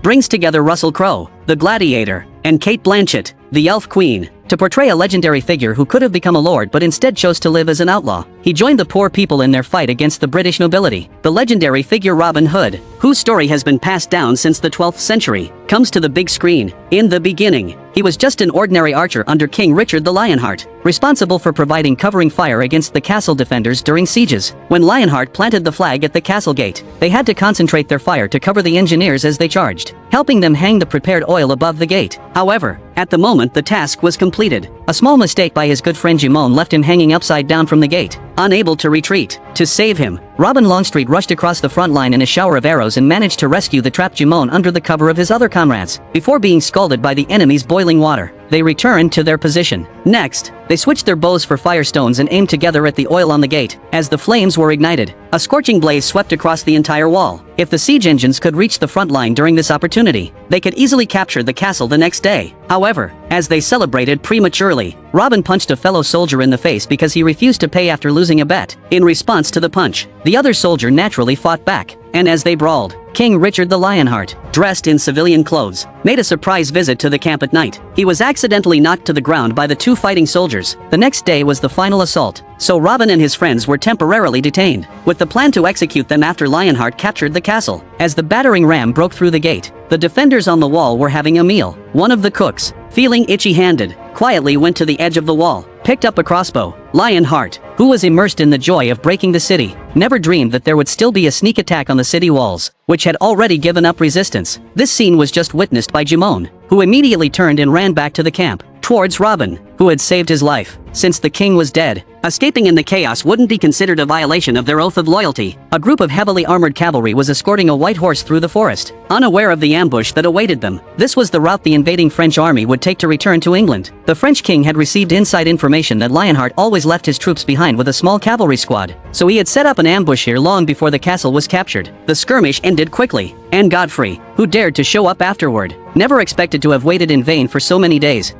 brings together Russell Crowe, the Gladiator, and Cate Blanchett, the Elf Queen, to portray a legendary figure who could have become a lord but instead chose to live as an outlaw. He joined the poor people in their fight against the British nobility. The legendary figure Robin Hood, whose story has been passed down since the 12th century, comes to the big screen. In the beginning, he was just an ordinary archer under King Richard the Lionheart, responsible for providing covering fire against the castle defenders during sieges. When Lionheart planted the flag at the castle gate, they had to concentrate their fire to cover the engineers as they charged, helping them hang the prepared oil above the gate. However, at the moment the task was completed, a small mistake by his good friend Jimon left him hanging upside down from the gate, unable to retreat. To save him, Robin Longstreet rushed across the front line in a shower of arrows and managed to rescue the trapped Jimon under the cover of his other comrades, before being scalded by the enemy's boiling water. They returned to their position. Next, they switched their bows for firestones and aimed together at the oil on the gate. As the flames were ignited, a scorching blaze swept across the entire wall. If the siege engines could reach the front line during this opportunity, they could easily capture the castle the next day. However, as they celebrated prematurely, Robin punched a fellow soldier in the face because he refused to pay after losing a bet. In response to the punch, the other soldier naturally fought back, and as they brawled, King Richard the Lionheart, dressed in civilian clothes, made a surprise visit to the camp at night. He was accidentally knocked to the ground by the two fighting soldiers. The next day was the final assault, so Robin and his friends were temporarily detained, with the plan to execute them after Lionheart captured the castle. As the battering ram broke through the gate, the defenders on the wall were having a meal. One of the cooks, feeling itchy-handed, quietly went to the edge of the wall, picked up a crossbow. Lionheart, who was immersed in the joy of breaking the city, never dreamed that there would still be a sneak attack on the city walls, which had already given up resistance. This scene was just witnessed by Jimon, who immediately turned and ran back to the camp, towards Robin, who had saved his life. Since the king was dead, escaping in the chaos wouldn't be considered a violation of their oath of loyalty. A group of heavily armored cavalry was escorting a white horse through the forest, unaware of the ambush that awaited them. This was the route the invading French army would take to return to England. The French king had received inside information that Lionheart always left his troops behind with a small cavalry squad, so he had set up an ambush here long before the castle was captured. The skirmish ended quickly, and Godfrey, who dared to show up afterward, never expected to have waited in vain for so many days.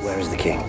Where is the king?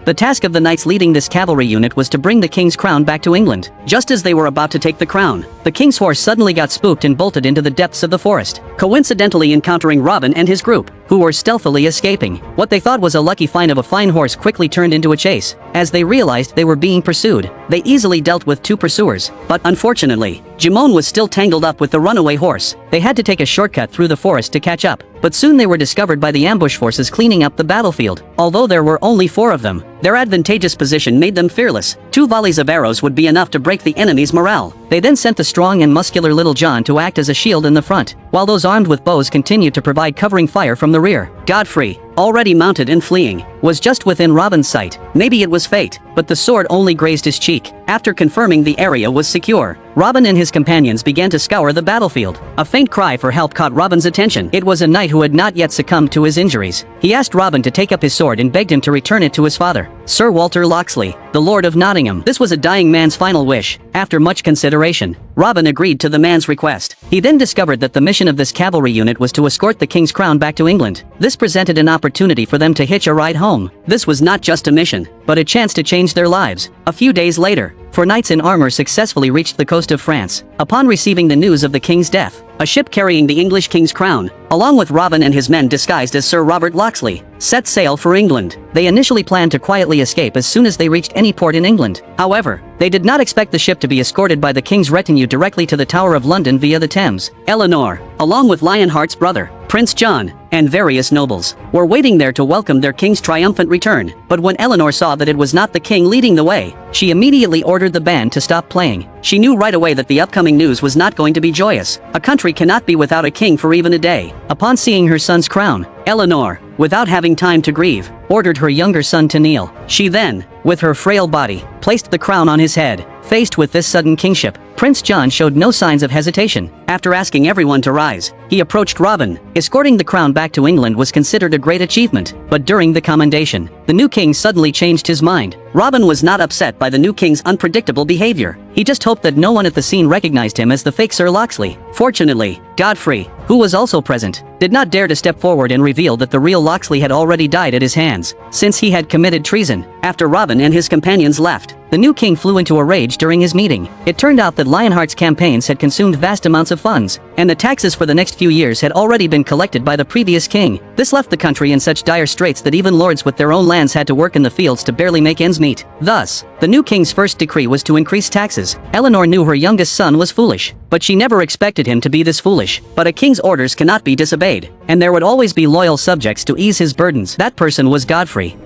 The task of the knights leading this cavalry unit was to bring the king's crown back to England. Just as they were about to take the crown, the king's horse suddenly got spooked and bolted into the depths of the forest, coincidentally encountering Robin and his group, who were stealthily escaping. What they thought was a lucky find of a fine horse quickly turned into a chase. As they realized they were being pursued, they easily dealt with two pursuers, but unfortunately, Jimon was still tangled up with the runaway horse. They had to take a shortcut through the forest to catch up, but soon they were discovered by the ambush forces cleaning up the battlefield. Although there were only 4 of them, their advantageous position made them fearless. 2 volleys of arrows would be enough to break the enemy's morale. They then sent the strong and muscular Little John to act as a shield in the front, while those armed with bows continued to provide covering fire from the rear. Godfrey, already mounted and fleeing, was just within Robin's sight. Maybe it was fate, but the sword only grazed his cheek. After confirming the area was secure, Robin and his companions began to scour the battlefield. A faint cry for help caught Robin's attention. It was a knight who had not yet succumbed to his injuries. He asked Robin to take up his sword and begged him to return it to his father, Sir Walter Locksley, the Lord of Nottingham. This was a dying man's final wish. After much consideration, Robin agreed to the man's request. He then discovered that the mission of this cavalry unit was to escort the king's crown back to England. This presented an opportunity for them to hitch a ride home. This was not just a mission, but a chance to change their lives. A few days later, 4 knights in armor successfully reached the coast of France. Upon receiving the news of the king's death, a ship carrying the English king's crown, along with Robin and his men disguised as Sir Robert Locksley, set sail for England. They initially planned to quietly escape as soon as they reached any port in England. However, they did not expect the ship to be escorted by the king's retinue directly to the Tower of London via the Thames. Eleanor, along with Lionheart's brother, Prince John, and various nobles, were waiting there to welcome their king's triumphant return. But when Eleanor saw that it was not the king leading the way, she immediately ordered the band to stop playing. She knew right away that the upcoming news was not going to be joyous. A country cannot be without a king for even a day. Upon seeing her son's crown, Eleanor, without having time to grieve, ordered her younger son to kneel. She then, with her frail body, placed the crown on his head. Faced with this sudden kingship, Prince John showed no signs of hesitation. After asking everyone to rise, he approached Robin. Escorting the crown back to England was considered a great achievement, but during the commendation, the new king suddenly changed his mind. Robin was not upset by the new king's unpredictable behavior. He just hoped that no one at the scene recognized him as the fake Sir Locksley. Fortunately, Godfrey, who was also present, did not dare to step forward and reveal that the real Locksley had already died at his hands, since he had committed treason. After Robin and his companions left, the new king flew into a rage during his meeting. It turned out that Lionheart's campaigns had consumed vast amounts of funds, and the taxes for the next few years had already been collected by the previous king. This left the country in such dire straits that even lords with their own lands had to work in the fields to barely make ends meet. Thus, the new king's first decree was to increase taxes. Eleanor knew her youngest son was foolish, but she never expected him to be this foolish. But a king's orders cannot be disobeyed, and there would always be loyal subjects to ease his burdens. That person was Godfrey.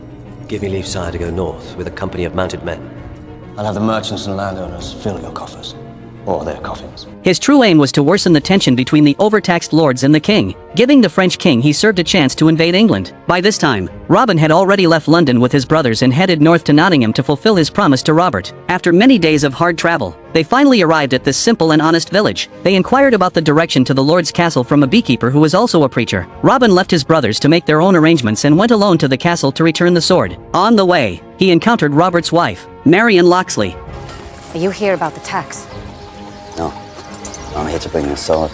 Give me leave, sire, to go north with a company of mounted men. I'll have the merchants and landowners fill your coffers. Or their coffins. His true aim was to worsen the tension between the overtaxed lords and the king, giving the French king he served a chance to invade England. By this time, Robin had already left London with his brothers and headed north to Nottingham to fulfill his promise to Robert. After many days of hard travel, they finally arrived at this simple and honest village. They inquired about the direction to the lord's castle from a beekeeper who was also a preacher. Robin left his brothers to make their own arrangements and went alone to the castle to return the sword. On the way, he encountered Robert's wife, Marion Locksley. Are you here about the tax? No. I'm here to bring the sword.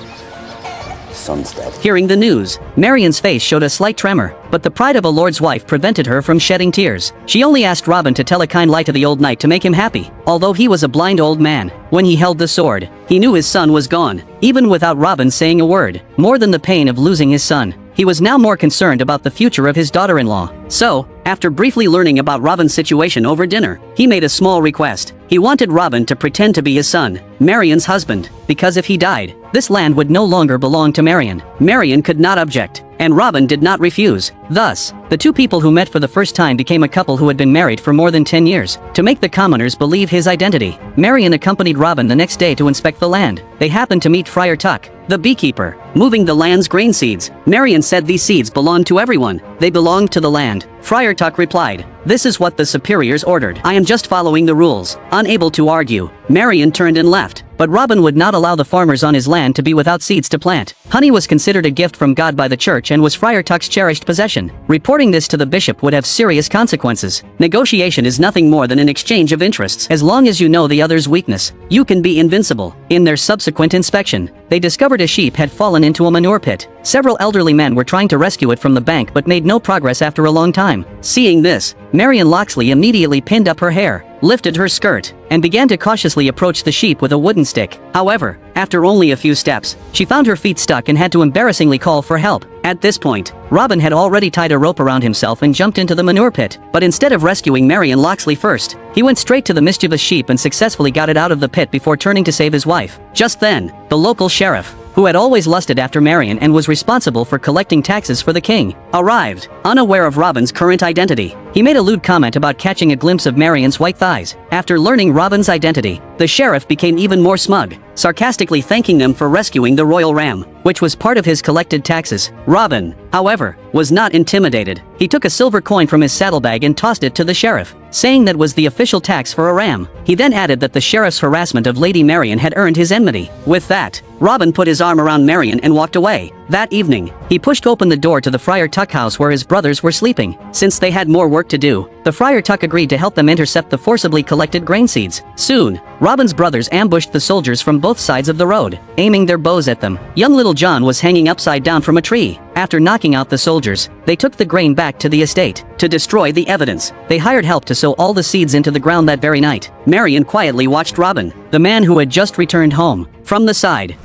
His son's dead. Hearing the news, Marion's face showed a slight tremor, but the pride of a lord's wife prevented her from shedding tears. She only asked Robin to tell a kind lie to the old knight to make him happy. Although he was a blind old man, when he held the sword, he knew his son was gone, even without Robin saying a word. More than the pain of losing his son, he was now more concerned about the future of his daughter-in-law. So, after briefly learning about Robin's situation over dinner, he made a small request. He wanted Robin to pretend to be his son, Marion's husband, because if he died, this land would no longer belong to Marion. Marion could not object, and Robin did not refuse. Thus, the two people who met for the first time became a couple who had been married for more than 10 years. To make the commoners believe his identity, Marion accompanied Robin the next day to inspect the land. They happened to meet Friar Tuck, the beekeeper, moving the land's grain seeds. Marion said these seeds belonged to everyone. They belonged to the land. Friar Tuck replied, "This is what the superiors ordered. I am just following the rules." Unable to argue, Marion turned and left. But Robin would not allow the farmers on his land to be without seeds to plant. Honey was considered a gift from God by the church and was Friar Tuck's cherished possession. Reporting this to the bishop would have serious consequences. Negotiation is nothing more than an exchange of interests. As long as you know the other's weakness, you can be invincible. In their subsequent inspection, they discovered a sheep had fallen into a manure pit. Several elderly men were trying to rescue it from the bank but made no progress after a long time. Seeing this, Marion Locksley immediately pinned up her hair, lifted her skirt, and began to cautiously approach the sheep with a wooden stick. However, after only a few steps, she found her feet stuck and had to embarrassingly call for help. At this point, Robin had already tied a rope around himself and jumped into the manure pit. But instead of rescuing Marion Locksley first, he went straight to the mischievous sheep and successfully got it out of the pit before turning to save his wife. Just then, the local sheriff, who had always lusted after Marion and was responsible for collecting taxes for the king, arrived, unaware of Robin's current identity. He made a lewd comment about catching a glimpse of Marion's white thighs. After learning Robin's identity, the sheriff became even more smug, sarcastically thanking them for rescuing the royal ram, which was part of his collected taxes. Robin, however, was not intimidated. He took a silver coin from his saddlebag and tossed it to the sheriff, saying that was the official tax for a ram. He then added that the sheriff's harassment of Lady Marion had earned his enmity. With that, Robin put his arm around Marion and walked away. That evening, he pushed open the door to the Friar Tuck house where his brothers were sleeping. Since they had more work to do, the Friar Tuck agreed to help them intercept the forcibly collected grain seeds. Soon, Robin's brothers ambushed the soldiers from both sides of the road, aiming their bows at them. Young little John was hanging upside down from a tree. After knocking out the soldiers, they took the grain back to the estate. To destroy the evidence, they hired help to sow all the seeds into the ground that very night. Marion quietly watched Robin, the man who had just returned home, from the side.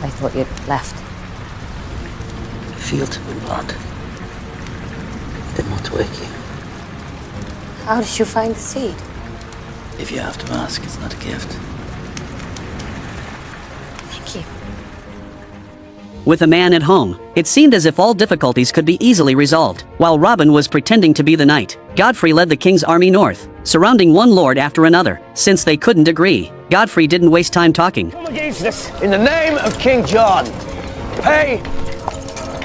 I thought you'd left. The field had been blood. Didn't want to wake you. How did you find the seed? If you have to ask, it's not a gift. Thank you. With a man at home, it seemed as if all difficulties could be easily resolved. While Robin was pretending to be the knight, Godfrey led the king's army north, surrounding one lord after another. Since they couldn't agree, Godfrey didn't waste time talking. Come against us in the name of King John. Pay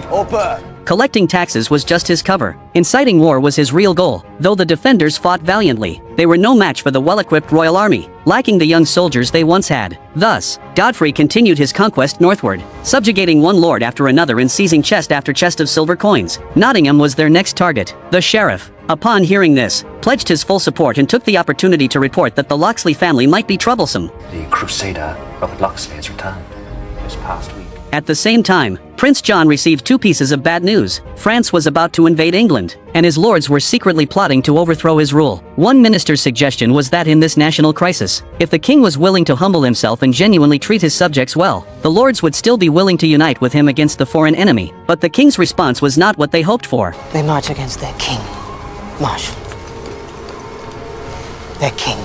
or burn. Collecting taxes was just his cover. Inciting war was his real goal. Though the defenders fought valiantly, they were no match for the well-equipped royal army, lacking the young soldiers they once had. Thus, Godfrey continued his conquest northward, subjugating one lord after another and seizing chest after chest of silver coins. Nottingham was their next target. The sheriff, upon hearing this, pledged his full support and took the opportunity to report that the Locksley family might be troublesome. The Crusader, Robert Locksley, has returned this past week. At the same time, Prince John received two pieces of bad news. France was about to invade England, and his lords were secretly plotting to overthrow his rule. One minister's suggestion was that in this national crisis, if the king was willing to humble himself and genuinely treat his subjects well, the lords would still be willing to unite with him against the foreign enemy. But the king's response was not what they hoped for. They march against their king. Marshal. Their king.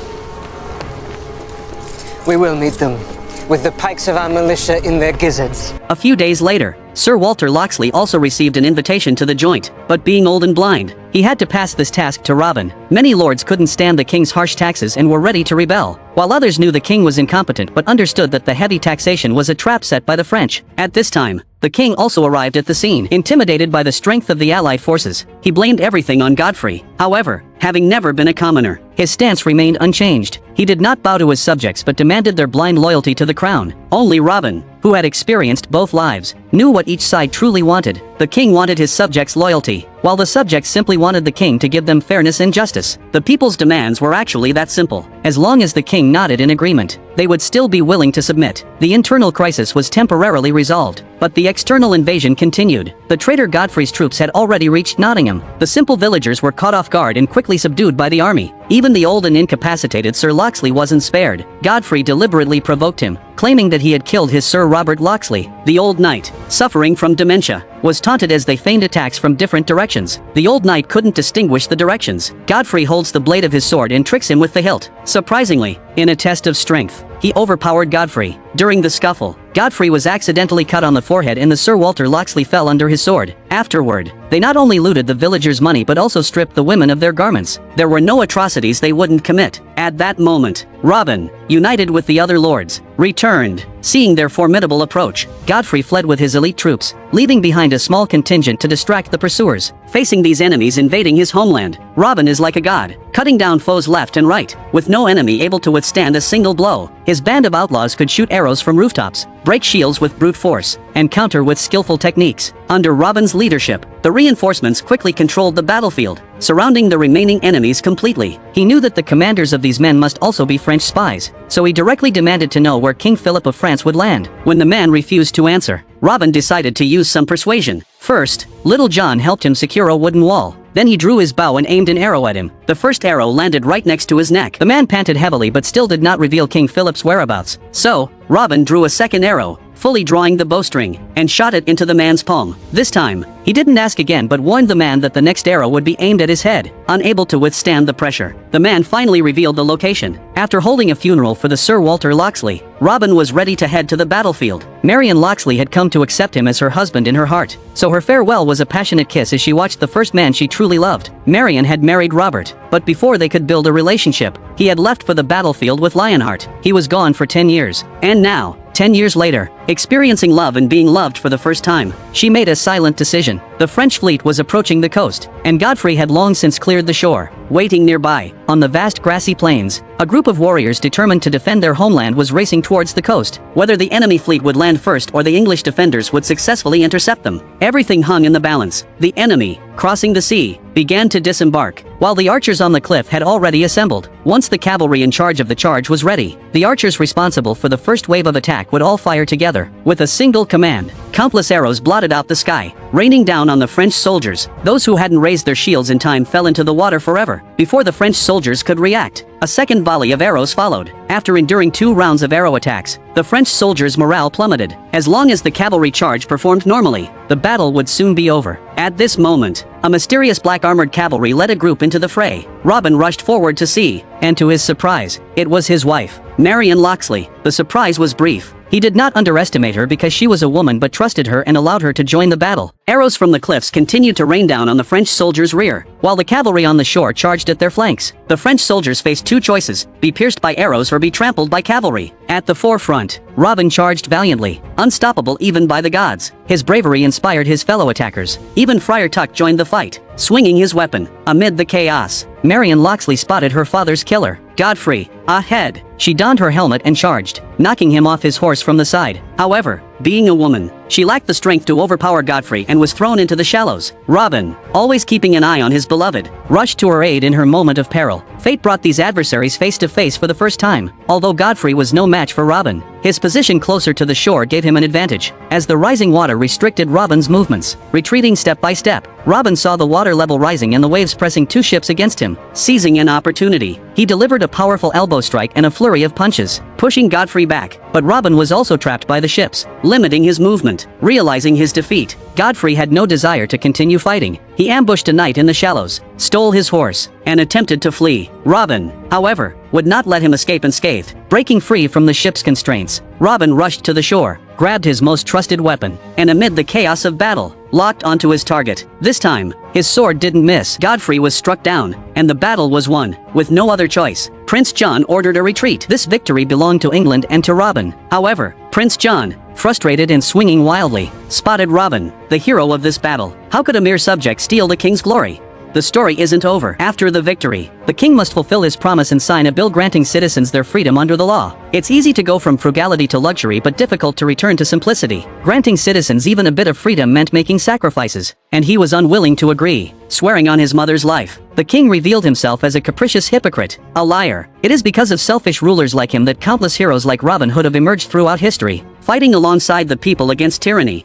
We will meet them with the pikes of our militia in their gizzards. A few days later, Sir Walter Locksley also received an invitation to the joint, but being old and blind, he had to pass this task to Robin. Many lords couldn't stand the king's harsh taxes and were ready to rebel, while others knew the king was incompetent but understood that the heavy taxation was a trap set by the French. At this time, the king also arrived at the scene. Intimidated by the strength of the Allied forces, he blamed everything on Godfrey. However, having never been a commoner, his stance remained unchanged. He did not bow to his subjects but demanded their blind loyalty to the crown. Only Robin, who had experienced both lives, knew what each side truly wanted. The king wanted his subjects' loyalty, while the subjects simply wanted the king to give them fairness and justice. The people's demands were actually that simple. As long as the king nodded in agreement, they would still be willing to submit. The internal crisis was temporarily resolved, but the external invasion continued. The traitor Godfrey's troops had already reached Nottingham. The simple villagers were caught off guard and quickly subdued by the army. Even the old and incapacitated Sir Locksley wasn't spared. Godfrey deliberately provoked him, claiming that he had killed his Sir Robert Locksley. The old knight, suffering from dementia, was taunted as they feigned attacks from different directions. The old knight couldn't distinguish the directions. Godfrey holds the blade of his sword and tricks him with the hilt. Surprisingly, in a test of strength, he overpowered Godfrey. During the scuffle, Godfrey was accidentally cut on the forehead and the Sir Walter Locksley fell under his sword. Afterward, they not only looted the villagers' money but also stripped the women of their garments. There were no atrocities they wouldn't commit. At that moment, Robin, united with the other lords, returned. Seeing their formidable approach, Godfrey fled with his elite troops, leaving behind a small contingent to distract the pursuers. Facing these enemies invading his homeland, Robin is like a god, cutting down foes left and right, with no enemy able to withstand a single blow. His band of outlaws could shoot arrows from rooftops, break shields with brute force, and counter with skillful techniques. Under Robin's leadership, the reinforcements quickly controlled the battlefield, surrounding the remaining enemies completely. He knew that the commanders of these men must also be French spies, so he directly demanded to know where King Philip of France would land. When the man refused to answer, Robin decided to use some persuasion. First, Little John helped him secure a wooden wall. Then he drew his bow and aimed an arrow at him. The first arrow landed right next to his neck. The man panted heavily but still did not reveal King Philip's whereabouts. So, Robin drew a second arrow, fully drawing the bowstring, and shot it into the man's palm. This time, he didn't ask again but warned the man that the next arrow would be aimed at his head. Unable to withstand the pressure, the man finally revealed the location. After holding a funeral for the Sir Walter Locksley, Robin was ready to head to the battlefield. Marion Locksley had come to accept him as her husband in her heart, so her farewell was a passionate kiss as she watched the first man she truly loved. Marion had married Robert, but before they could build a relationship, he had left for the battlefield with Lionheart. He was gone for 10 years, and now, 10 years later, experiencing love and being loved for the first time, she made a silent decision. The French fleet was approaching the coast, and Godfrey had long since cleared the shore. Waiting nearby, on the vast grassy plains, a group of warriors determined to defend their homeland was racing towards the coast. Whether the enemy fleet would land first or the English defenders would successfully intercept them, everything hung in the balance. The enemy, crossing the sea, began to disembark, while the archers on the cliff had already assembled. Once the cavalry in charge of the charge was ready, the archers responsible for the first wave of attack would all fire together. With a single command, countless arrows blotted out the sky, raining down on the French soldiers. Those who hadn't raised their shields in time fell into the water forever. Before the French soldiers could react, a second volley of arrows followed. After enduring 2 rounds of arrow attacks, the French soldiers' morale plummeted. As long as the cavalry charge performed normally, the battle would soon be over. At this moment, a mysterious black armored cavalry led a group into the fray. Robin rushed forward to see, and to his surprise, it was his wife, Marion Locksley. The surprise was brief. He did not underestimate her because she was a woman but trusted her and allowed her to join the battle. Arrows from the cliffs continued to rain down on the French soldiers' rear, while the cavalry on the shore charged at their flanks. The French soldiers faced 2 choices: be pierced by arrows or be trampled by cavalry. At the forefront, Robin charged valiantly, unstoppable even by the gods. His bravery inspired his fellow attackers. Even Friar Tuck joined the fight, swinging his weapon. Amid the chaos, Marion Locksley spotted her father's killer, Godfrey, ahead. She donned her helmet and charged, knocking him off his horse from the side. However, being a woman, She lacked the strength to overpower Godfrey and was thrown into the shallows. Robin, always keeping an eye on his beloved, rushed to her aid in her moment of peril. Fate brought these adversaries face to face for the first time. Although Godfrey was no match for Robin, his position closer to the shore gave him an advantage, as the rising water restricted Robin's movements. Retreating step by step, Robin saw the water level rising and the waves pressing two ships against him. Seizing an opportunity, he delivered a powerful elbow strike and a flurry of punches, pushing Godfrey back. But Robin was also trapped by the ships, limiting his movement. Realizing his defeat, Godfrey had no desire to continue fighting. He ambushed a knight in the shallows, stole his horse, and attempted to flee. Robin, however, would not let him escape unscathed. Breaking free from the ship's constraints, Robin rushed to the shore, grabbed his most trusted weapon, and amid the chaos of battle, locked onto his target. This time, his sword didn't miss. Godfrey was struck down, and the battle was won. With no other choice, Prince John ordered a retreat. This victory belonged to England and to Robin. However, Prince John, frustrated and swinging wildly, spotted Robin, the hero of this battle. How could a mere subject steal the king's glory? The story isn't over. After the victory, the king must fulfill his promise and sign a bill granting citizens their freedom under the law. It's easy to go from frugality to luxury but difficult to return to simplicity. Granting citizens even a bit of freedom meant making sacrifices, and he was unwilling to agree. Swearing on his mother's life, the king revealed himself as a capricious hypocrite, a liar. It is because of selfish rulers like him that countless heroes like Robin Hood have emerged throughout history, fighting alongside the people against tyranny.